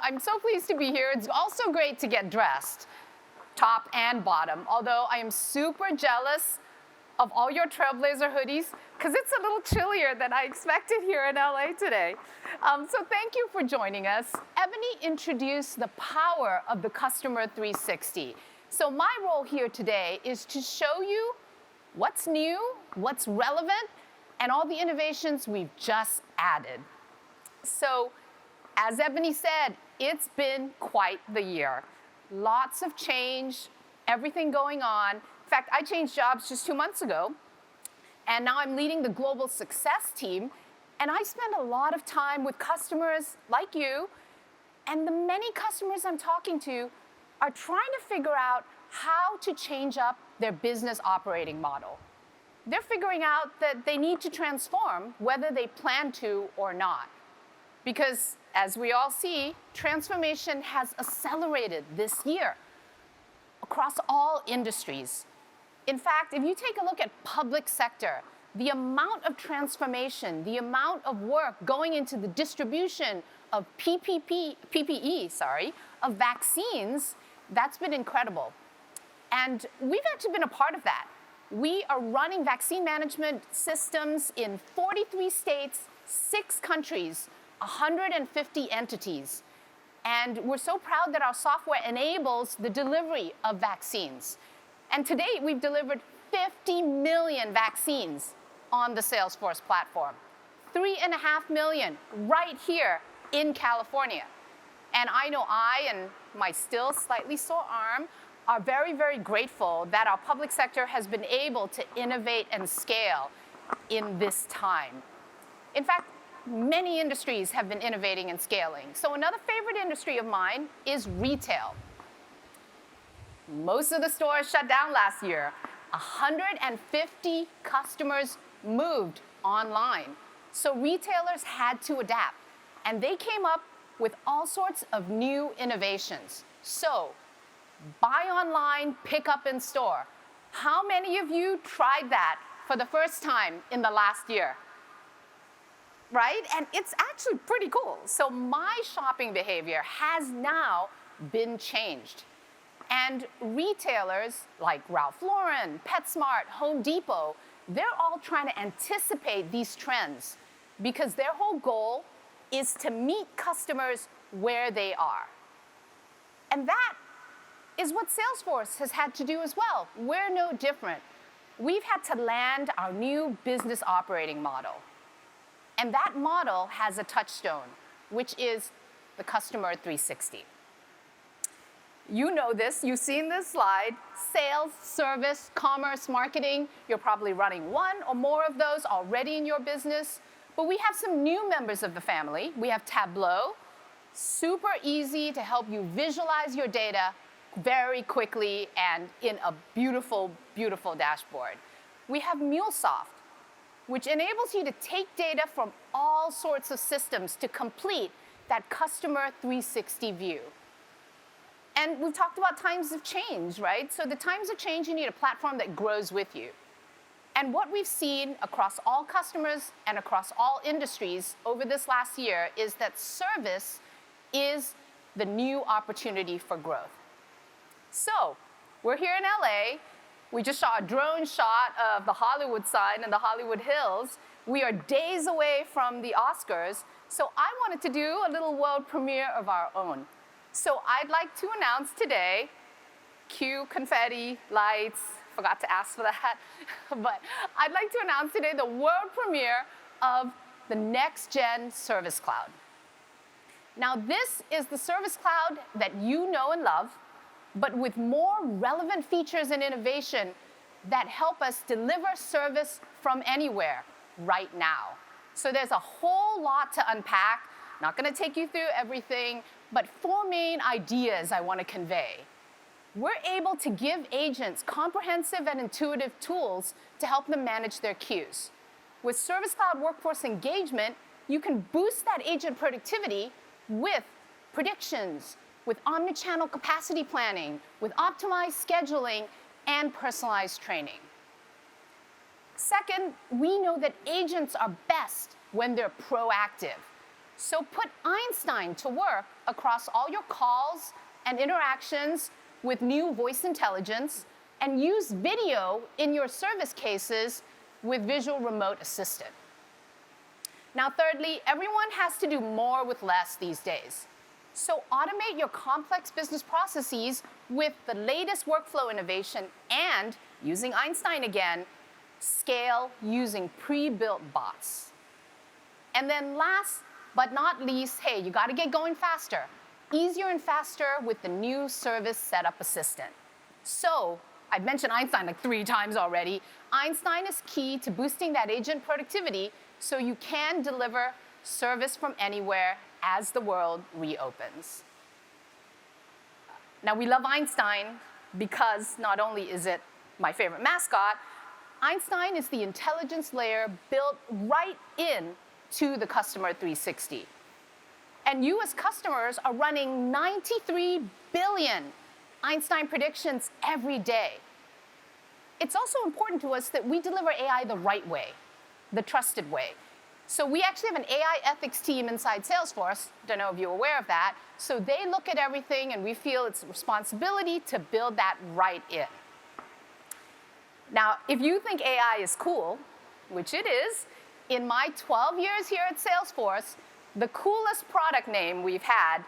I'm so pleased to be here. It's also great to get dressed, top and bottom, although I am super jealous of all your Trailblazer hoodies, because it's a little chillier than I expected here in LA today. So thank you for joining us. Ebony introduced the power of the Customer 360. So my role here today is to show you what's new, what's relevant, and all the innovations we've just added. So, as Ebony said, it's been quite the year. Lots of change, everything going on. In fact, I changed jobs just 2 months ago, and now I'm leading the global success team, and I spend a lot of time with customers like you, and the many customers I'm talking to are trying to figure out how to change up their business operating model. They're figuring out that they need to transform whether they plan to or not. Because, as we all see, transformation has accelerated this year across all industries. In fact, if you take a look at public sector, the amount of transformation, the amount of work going into the distribution of PPE, of vaccines, that's been incredible. And we've actually been a part of that. We are running vaccine management systems in 43 states, 6 countries, 150 entities. And we're so proud that our software enables the delivery of vaccines. And to date, we've delivered 50 million vaccines on the Salesforce platform. 3.5 million right here in California. And I know I and my still slightly sore arm are very, very grateful that our public sector has been able to innovate and scale in this time. In fact, many industries have been innovating and scaling. So another favorite industry of mine is retail. Most of the stores shut down last year. 150 customers moved online. So retailers had to adapt. And they came up with all sorts of new innovations. So buy online, pick up in store. How many of you tried that for the first time in the last year? Right? And it's actually pretty cool. So my shopping behavior has now been changed. And retailers like Ralph Lauren, PetSmart, Home Depot, they're all trying to anticipate these trends because their whole goal is to meet customers where they are. And that is what Salesforce has had to do as well. We're no different. We've had to land our new business operating model. And that model has a touchstone, which is the Customer 360. You know this, you've seen this slide. Sales, service, commerce, marketing, you're probably running one or more of those already in your business. But we have some new members of the family. We have Tableau, super easy to help you visualize your data very quickly and in a beautiful, beautiful dashboard. We have MuleSoft, which enables you to take data from all sorts of systems to complete that Customer 360 view. And we've talked about times of change, right? So the times of change, you need a platform that grows with you. And what we've seen across all customers and across all industries over this last year is that service is the new opportunity for growth. So we're here in LA. We just saw a drone shot of the Hollywood sign and the Hollywood Hills. We are days away from the Oscars, so I wanted to do a little world premiere of our own. So I'd like to announce today, cue confetti, lights, forgot to ask for that, but I'd like to announce today the world premiere of the next-gen Service Cloud. Now this is the Service Cloud that you know and love, but with more relevant features and innovation that help us deliver service from anywhere right now. So there's a whole lot to unpack. Not going to take you through everything, but 4 main ideas I want to convey. We're able to give agents comprehensive and intuitive tools to help them manage their queues. With Service Cloud Workforce Engagement, you can boost that agent productivity with predictions, with omnichannel capacity planning, with optimized scheduling, and personalized training. Second, we know that agents are best when they're proactive. So put Einstein to work across all your calls and interactions with new voice intelligence, and use video in your service cases with Visual Remote Assistant. Now, thirdly, everyone has to do more with less these days. So automate your complex business processes with the latest workflow innovation and, using Einstein again, scale using pre-built bots. And then last but not least, hey, you got to get going faster. Easier and faster with the new Service Setup Assistant. So I've mentioned Einstein like 3 times already. Einstein is key to boosting that agent productivity so you can deliver service from anywhere as the world reopens. Now, we love Einstein because not only is it my favorite mascot, Einstein is the intelligence layer built right in to the Customer 360. And you as customers are running 93 billion Einstein predictions every day. It's also important to us that we deliver AI the right way, the trusted way. So we actually have an AI ethics team inside Salesforce. Don't know if you're aware of that. So they look at everything, and we feel it's a responsibility to build that right in. Now, if you think AI is cool, which it is, in my 12 years here at Salesforce, the coolest product name we've had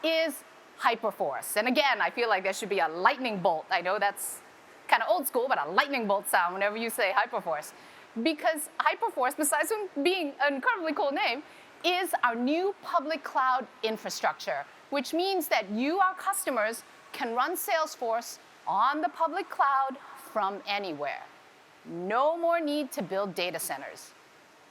is Hyperforce. And again, I feel like there should be a lightning bolt. I know that's kind of old school, but a lightning bolt sound whenever you say Hyperforce. Because Hyperforce, besides being an incredibly cool name, is our new public cloud infrastructure, which means that you, our customers, can run Salesforce on the public cloud from anywhere. No more need to build data centers.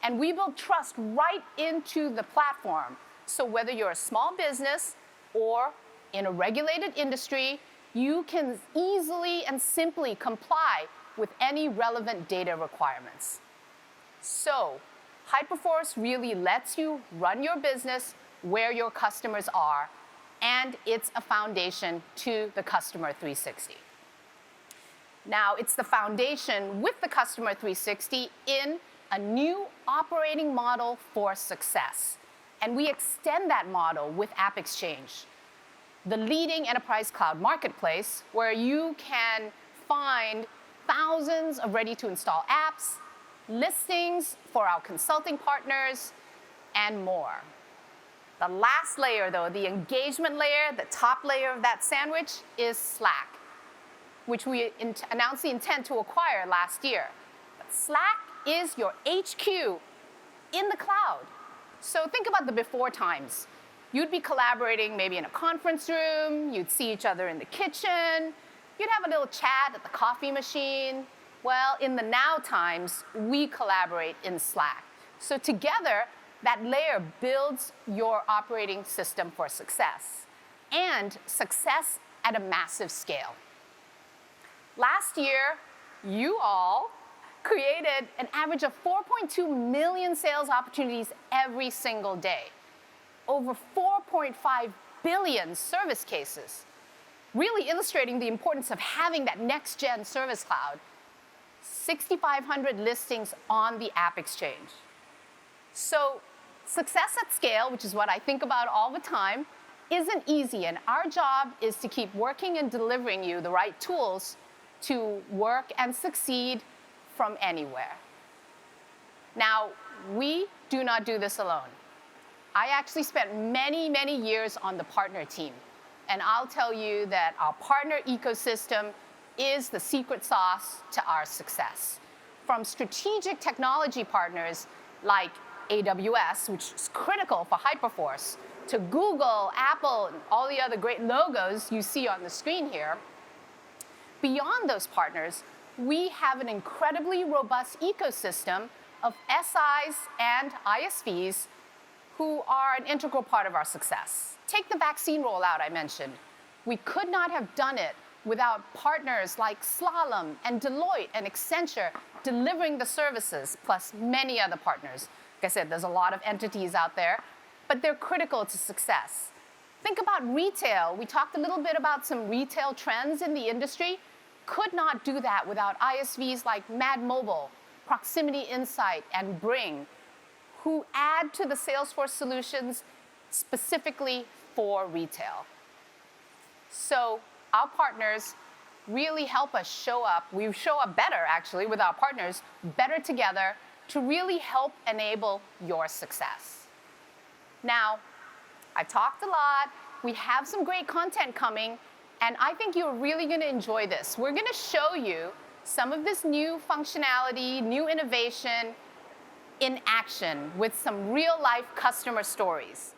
And we build trust right into the platform. So whether you're a small business or in a regulated industry, you can easily and simply comply with any relevant data requirements. So Hyperforce really lets you run your business where your customers are, and it's a foundation to the Customer 360. Now, it's the foundation with the Customer 360 in a new operating model for success. And we extend that model with AppExchange, the leading enterprise cloud marketplace where you can find thousands of ready-to-install apps, listings for our consulting partners, and more. The last layer, though, the engagement layer, the top layer of that sandwich, is Slack, which we announced the intent to acquire last year. But Slack is your HQ in the cloud. So think about the before times. You'd be collaborating maybe in a conference room, you'd see each other in the kitchen, you'd have a little chat at the coffee machine. Well, in the now times, we collaborate in Slack. So together, that layer builds your operating system for success, and success at a massive scale. Last year, you all created an average of 4.2 million sales opportunities every single day, over 4.5 billion service cases, really illustrating the importance of having that next-gen service cloud, 6,500 listings on the AppExchange. So success at scale, which is what I think about all the time, isn't easy, and our job is to keep working and delivering you the right tools to work and succeed from anywhere. Now, we do not do this alone. I actually spent many, many years on the partner team, and I'll tell you that our partner ecosystem is the secret sauce to our success. From strategic technology partners like AWS, which is critical for Hyperforce, to Google, Apple, and all the other great logos you see on the screen here. Beyond those partners, we have an incredibly robust ecosystem of SIs and ISVs who are an integral part of our success. Take the vaccine rollout I mentioned. We could not have done it without partners like Slalom and Deloitte and Accenture delivering the services, plus many other partners. Like I said, there's a lot of entities out there, but they're critical to success. Think about retail. We talked a little bit about some retail trends in the industry. Could not do that without ISVs like Mad Mobile, Proximity Insight, and Bring, who add to the Salesforce solutions specifically for retail. So our partners really help us show up. We show up better, actually, with our partners, better together to really help enable your success. Now, I talked a lot. We have some great content coming, and I think you're really going to enjoy this. We're going to show you some of this new functionality, new innovation in action with some real-life customer stories.